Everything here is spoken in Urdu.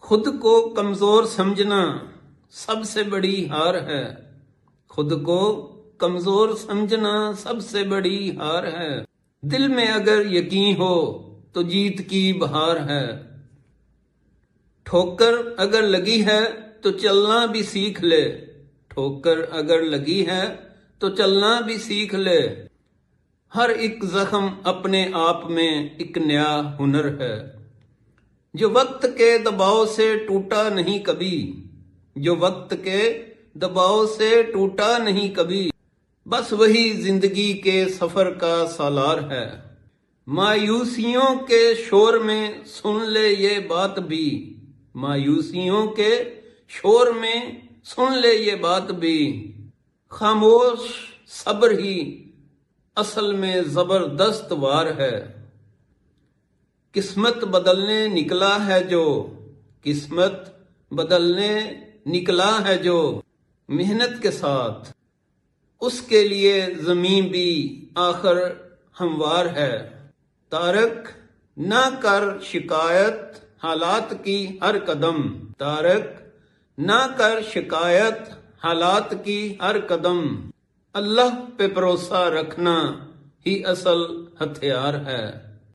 خود کو کمزور سمجھنا سب سے بڑی ہار ہے، خود کو کمزور سمجھنا سب سے بڑی ہار ہے۔ دل میں اگر یقین ہو تو جیت کی بہار ہے، ٹھوکر اگر لگی ہے تو چلنا بھی سیکھ لے، ٹھوکر اگر لگی ہے تو چلنا بھی سیکھ لے۔ ہر ایک زخم اپنے آپ میں ایک نیا ہنر ہے، جو وقت کے دباؤ سے ٹوٹا نہیں کبھی، جو وقت کے دباؤ سے ٹوٹا نہیں کبھی، بس وہی زندگی کے سفر کا سالار ہے۔ مایوسیوں کے شور میں سن لے یہ بات بھی، مایوسیوں کے شور میں سن لے یہ بات بھی، خاموش صبر ہی اصل میں زبردست وار ہے۔ قسمت بدلنے نکلا ہے جو، قسمت بدلنے نکلا ہے جو محنت کے ساتھ، اس کے لیے زمین بھی آخر ہموار ہے۔ تارک نہ کر شکایت حالات کی ہر قدم، تارک نہ کر شکایت حالات کی ہر قدم، اللہ پہ بھروسہ رکھنا ہی اصل ہتھیار ہے۔